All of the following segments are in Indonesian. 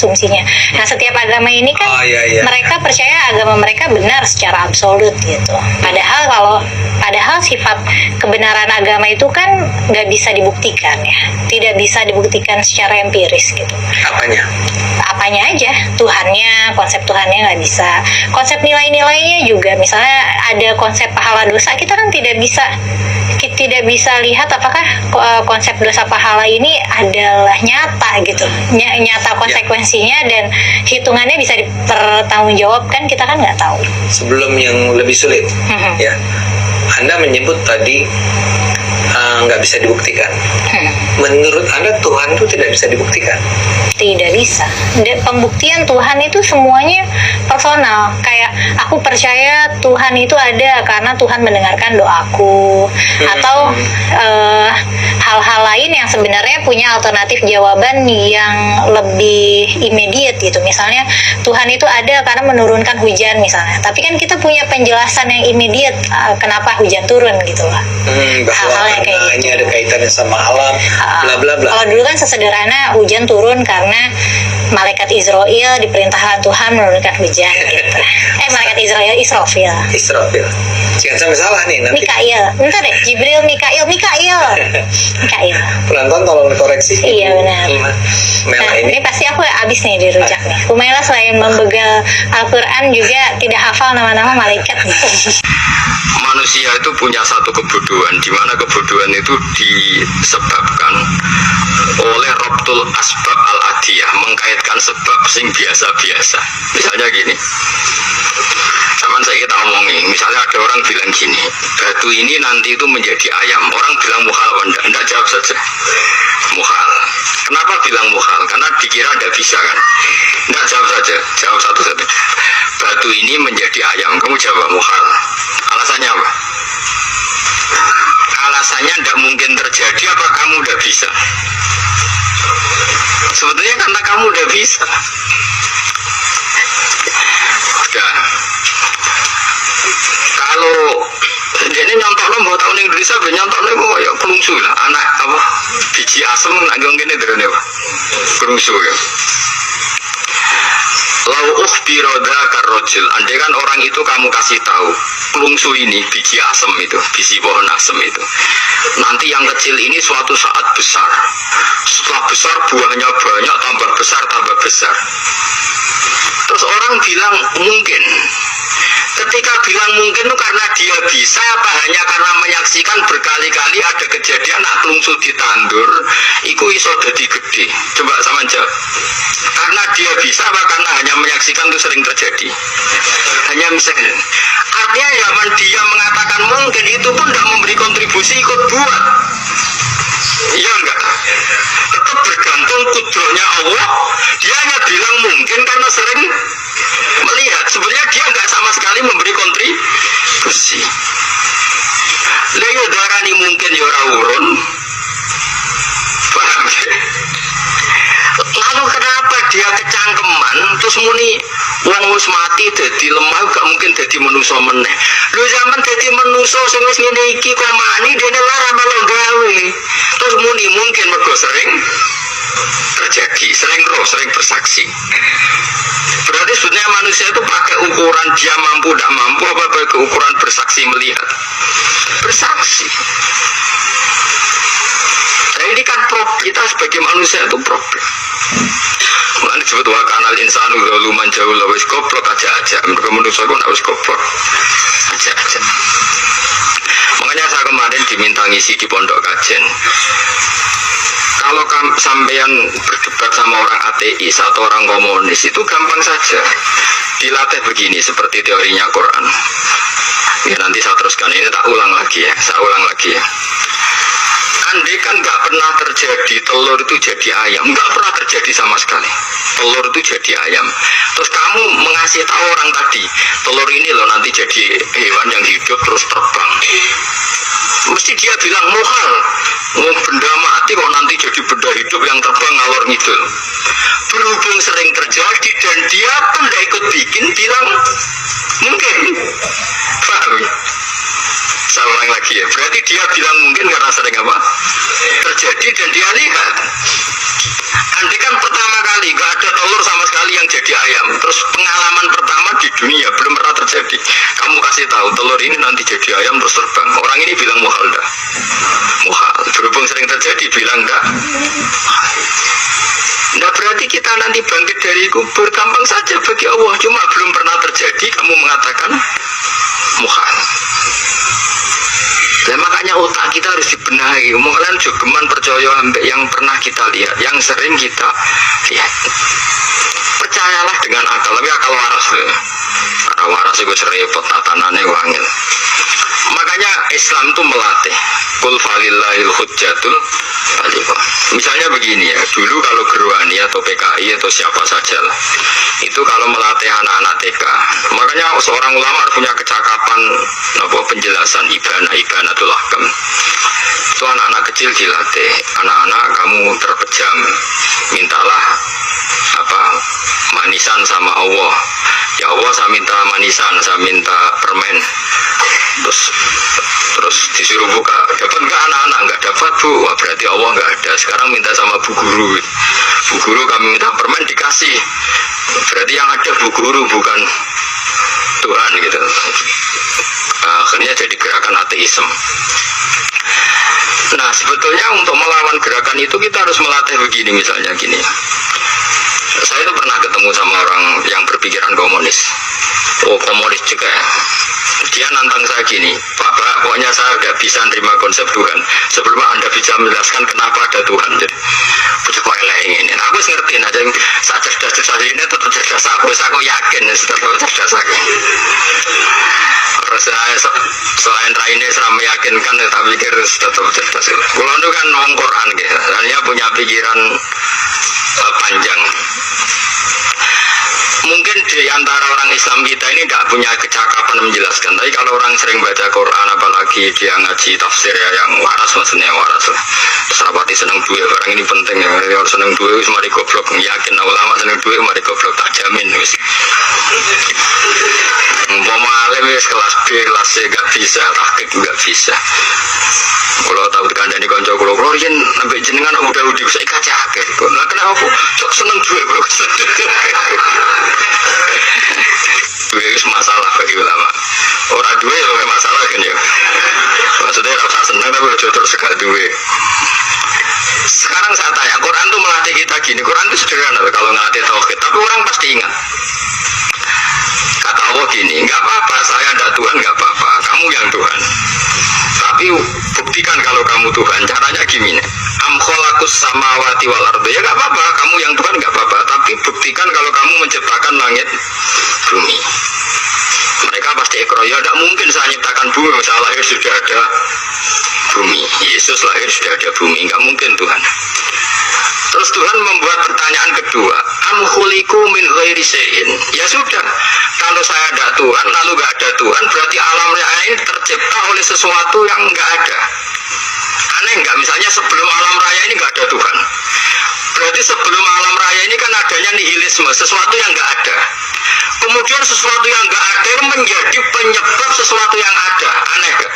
asumsinya. Nah, setiap agama ini kan iya. mereka percaya agama mereka benar secara absolut gitu. Padahal sifat kebenaran agama itu kan nggak bisa dibuktikan ya, tidak bisa dibuktikan secara empiris gitu. Apanya aja, Tuhannya, konsep Tuhannya nggak bisa, konsep nilai-nilainya juga. Misalnya ada konsep pahala dosa, kita kan tidak bisa lihat apakah konsep dosa pahala ini adalah nyata gitu, nyata konsekuensinya dan hitungannya bisa dipertanggungjawabkan, kita kan nggak tahu. Sebelum yang lebih sulit, ya, Anda menyebut tadi nggak bisa dibuktikan. Menurut Anda Tuhan itu tidak bisa dibuktikan? Tidak bisa. Pembuktian Tuhan itu semuanya personal. Kayak aku percaya Tuhan itu ada karena Tuhan mendengarkan doaku, atau hal-hal lain yang sebenarnya punya alternatif jawaban yang lebih immediate gitu. Misalnya Tuhan itu ada karena menurunkan hujan misalnya. Tapi kan kita punya penjelasan yang immediate kenapa hujan turun gitu lah. Hal-hal yang kayak gitu. Ini ada kaitannya sama alam, bla bla bla. Kalau dulu kan sesederhana hujan turun karena malaikat Israel diperintahkan Tuhan menurunkan hujan gitu. Malaikat Israel Israfil. Jangan sampai salah nih nanti. Mikail. Bentar deh, Jibril, Mikail. Penonton tolong koreksi. Iya benar. Mela ini pasti aku abis nih dirujak nih. Humaila selain membegal Al-Quran juga tidak hafal nama-nama malaikat nih. Manusia itu punya satu kebodohan, di mana kebodohan itu disebabkan oleh Rabtul Asbab Al-Adiyah, mengkaitkan sebab sing biasa-biasa. Misalnya gini, zaman saya kita omongin, misalnya ada orang bilang gini, batu ini nanti itu menjadi ayam. Orang bilang muhal, enggak, jawab saja muhal. Kenapa bilang muhal? Karena dikira enggak bisa kan? Enggak, jawab saja, jawab satu-satu. Batu ini menjadi ayam, kamu jawab muhal. Alasannya apa? Alasannya tidak mungkin terjadi, apa kamu udah bisa? Sebetulnya karena kamu udah bisa. Udah. Kalau ini nyontok lo tahun Indonesia, nyontok lo ya pelungsu lah. Anak apa? Biji asem nak gini drone apa? Pelungsu ya. Lau biroda karrojul, andai kan orang itu kamu kasih tahu pelungsu ini, biji asem itu, biji pohon asem itu, nanti yang kecil ini suatu saat besar, setelah besar buahnya banyak, tambah besar. Terus orang bilang mungkin. Ketika bilang mungkin itu karena dia bisa, apa hanya karena menyaksikan berkali-kali ada kejadian nak pelungsu ditandur iku iso dadi gede? Coba sama jawab. Karena dia bisa, apa karena hanya menyaksikan itu sering terjadi? Hanya misalnya. Artinya zaman dia mengatakan mungkin itu pun tidak memberi kontribusi ikut buat. Iya enggak? Tetap bergantung kudrohnya Allah. Dia hanya bilang mungkin karena sering melihat. Sebenarnya dia enggak sama sekali memberi kontribusi. Lha darani mungkin ya ora urun. Paham ya? Lalu kenapa dia kecangkeman terus muni wong wis mati dadi lemah gak mungkin dadi manusa meneh. Lho zaman dadi manusa sing wis ngene iki kok mani dene lara malah gawe. Terus muni mungkin mergo sering terjadi, sering roh, sering bersaksi. Berarti sebenarnya manusia itu pakai ukuran dia mampu tidak mampu, apa pakai ukuran bersaksi melihat? Bersaksi. Nah ini kan kita sebagai manusia itu problem. Makanya disebut wakanal insanu zaluman jauh lah, wis goblok aja. Mereka manusia pun harus goblok aja. Makanya saya kemarin diminta ngisi di pondok kajen. Kalau sampean berdebat sama orang ateis atau orang komunis itu gampang saja. Dilatih begini seperti teorinya Quran. Ya nanti saya teruskan, ini saya ulang lagi ya. Andai kan nggak pernah terjadi telur itu jadi ayam, nggak pernah terjadi sama sekali. Telur itu jadi ayam. Terus kamu mengasih tahu orang tadi, telur ini loh nanti jadi hewan yang hidup terus terbang. Mesti dia bilang muhal, mau benda mati kok nanti jadi benda hidup yang terbang ngalor ngidul. Berhubung sering terjadi dan dia pun tidak ikut bikin, bilang mungkin. Paham? Saya ulang lagi ya. Berarti dia bilang mungkin karena sering apa? Terjadi dan dia lihat. Andai kan pertama kali gak ada telur sama sekali yang jadi ayam, terus pengalaman pertama di dunia belum pernah terjadi. Kamu kasih tahu telur ini nanti jadi ayam terus terbang. Orang ini bilang muhal enggak? Muhal. Berhubung sering terjadi bilang enggak? Nah berarti kita nanti bangkit dari kubur gampang saja bagi Allah. Cuma belum pernah terjadi kamu mengatakan muhal. Nah, makanya otak kita harus dibenahi. Kalian jogeman percaya yang pernah kita lihat, yang sering kita lihat. Percayalah dengan akal, tapi akal waras. Karena waras itu serempet, tatanannya wangil. Makanya Islam itu melatih. Qul falillahil hujjatul baligha. Misalnya begini ya, dulu kalau Gerwani atau PKI atau siapa saja lah, itu kalau melatih anak-anak TK, makanya seorang ulama harus punya kecakapan penjelasan ibanatul ahkam. Itu anak-anak kecil dilatih, anak-anak kamu terpejam, mintalah manisan sama Allah. Ya Allah, saya minta manisan, saya minta permen. Terus disuruh buka, dapat nggak anak-anak? Nggak dapat bu. Wah, berarti Allah nggak ada. Sekarang minta sama bu guru. Bu guru kami minta permen dikasih. Berarti yang ada bu guru bukan Tuhan gitu. Akhirnya jadi gerakan ateisme. Nah sebetulnya untuk melawan gerakan itu kita harus melatih begini, misalnya gini. Saya itu pernah ketemu sama orang yang berpikiran komunis. Oh komunis juga. Dia nantang saya gini, Pak, pokoknya saya nggak bisa nerima konsep Tuhan sebelum Anda bisa menjelaskan kenapa ada Tuhan. Jadi, pucuk kok ini. Nah, aku ngerti aja, saya cerdas ini tetap cerdas aku yakin tetap cerdas aku. Saya selain raine seram meyakinkan, tapi pikir tetap cerdas. Kalau itu kan orang Quran, gitu. Dia punya pikiran panjang. Mungkin di antara orang Islam kita ini tidak punya kecakapan menjelaskan. Tapi kalau orang sering baca Quran, apalagi dia ngaji tafsir ya, yang waras, maksudnya waras lah. Serapati seneng duit, barang ini penting ya. Kalau seneng duit, mari goblok. Yakin ulama seneng duit, mari goblok, tak jamin. Umpama alim kelas B, kelas C gak bisa, tahqiq gak bisa. Kalau tahu dikandani konco kalau riyen sampai jenengan udah saya kaca akeh. Nah kenapa? Cok seneng duit bro. Duit itu masalah bagi ulama. Orang duit itu masalah kan ya. Maksudnya rasa seneng tapi udah terus gak duit. Sekarang saya tanya, Quran tuh melatih kita gini. Quran itu sederhana kalau ngelatih tauhid, tapi orang pasti ingat. Kata Allah gini, nggak apa-apa, saya ada Tuhan, nggak apa-apa, kamu yang Tuhan. Tapi buktikan kalau kamu Tuhan. Caranya gimana? Am khalaqus samawati wal ardi. Ya nggak apa-apa, kamu yang Tuhan nggak apa-apa. Tapi buktikan kalau kamu menciptakan langit, bumi. Mereka pasti ikrar. Ya tidak mungkin saya menciptakan bumi. Saya lahir sudah ada bumi. Yesus lahir sudah ada bumi. Nggak mungkin Tuhan. Terus Tuhan membuat pertanyaan kedua, am khuliqu min ghairi syai'in. Ya sudah, kalau saya ada Tuhan, lalu nggak ada Tuhan, berarti alam raya ini tercipta oleh sesuatu yang nggak ada. Aneh nggak? Misalnya sebelum alam raya ini nggak ada Tuhan, berarti sebelum alam raya ini kan adanya nihilisme, sesuatu yang nggak ada. Kemudian sesuatu yang nggak ada menjadi penyebab sesuatu yang ada. Aneh nggak?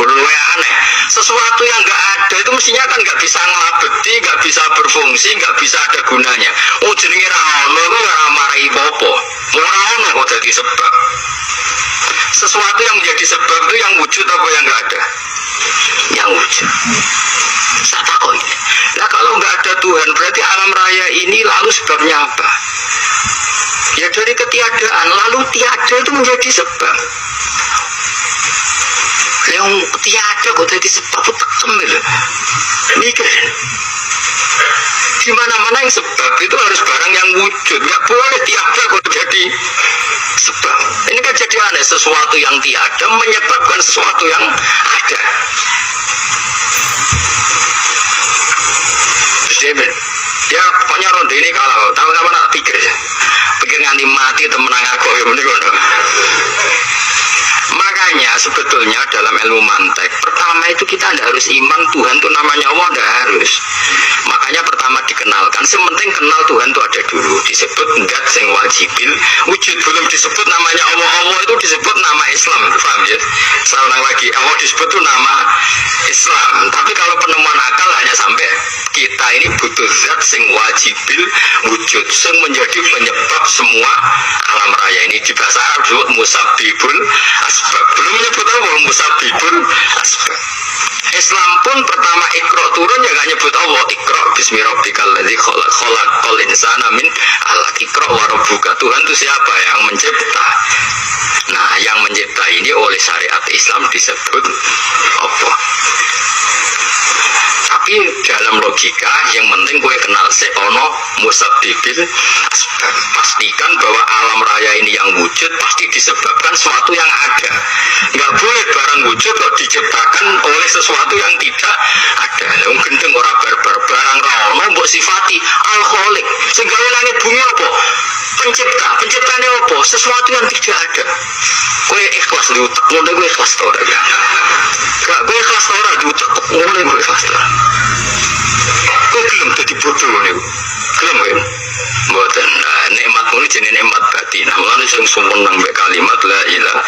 Lumayan aneh. Sesuatu yang nggak ada itu mestinya kan nggak bisa ngelabeti, nggak bisa berfungsi, nggak bisa ada gunanya. Oh jenenge rawono itu marai popo. Rawono kok jadi sebab. Sesuatu yang menjadi sebab itu yang wujud apa yang nggak ada? Yang wujud. Saya takut. Nah kalau nggak ada Tuhan, berarti alam raya ini lalu sebabnya apa? Ya dari ketiadaan, lalu tiada itu menjadi sebab. Yang tiada kok jadi sebab tekem itu. Mikir. Di mana-mana yang sebab itu harus barang yang wujud. Nggak boleh tiada kok jadi sebab. Ini kan jadi aneh, sesuatu yang tiada menyebabkan sesuatu yang ada. Ya pokoknya ronde ini kalau tahu-tahu nak pikir ya. Pikir nganti mati temenang aku ya mending ngono. Makanya sebetulnya dalam ilmu mantek, pertama itu kita tidak harus iman Tuhan itu namanya Allah, tidak harus. Makanya pertama dikenalkan, sementing kenal Tuhan itu ada dulu. Disebut enggak sing wajibil wujud, belum disebut namanya Allah. Allah itu disebut nama Islam, paham ya? Saya ulang lagi, Allah disebut itu nama Islam. Tapi kalau penemuan akal hanya sampai kita ini butuh zat sing wajibil wujud, sing menjadi penyebab semua alam raya ini. Di bahasa Arab disebut musabbibul asbab. Belum menyebut apa musabbibul asbab. Islam pun pertama Iqra turun ya nggak nyebut Allah. Iqra bismi rabbikal ladzi khalaq, khalaqal insana min 'alaq. Iqra wa rabbuka. Tuhan itu siapa? Yang mencipta. Nah, yang mencipta ini oleh syariat Islam disebut Allah. Tapi dalam logika yang penting gue kenal ono musabbibil asbab. Pastikan bahwa alam raya ini yang wujud pasti disebabkan sesuatu yang ada. Nggak boleh barang wujud kok diciptakan oleh sesuatu yang tidak ada. Yang gendeng orang barbar barang rawono mbok sifati al-khaliq. Segala langit bumi apa? Pencipta. Penciptanya apa? Sesuatu yang tidak ada. Gue ikhlas diutak, mulai gue ikhlas tora ya. Gak gue ikhlas tora diutak, mulai gue ikhlas tora. Gue belum jadi bodoh nih, belum ya. Buatan nikmat mulai jadi nikmat batin. Mulai sering sumpah nang kalimat la ilaha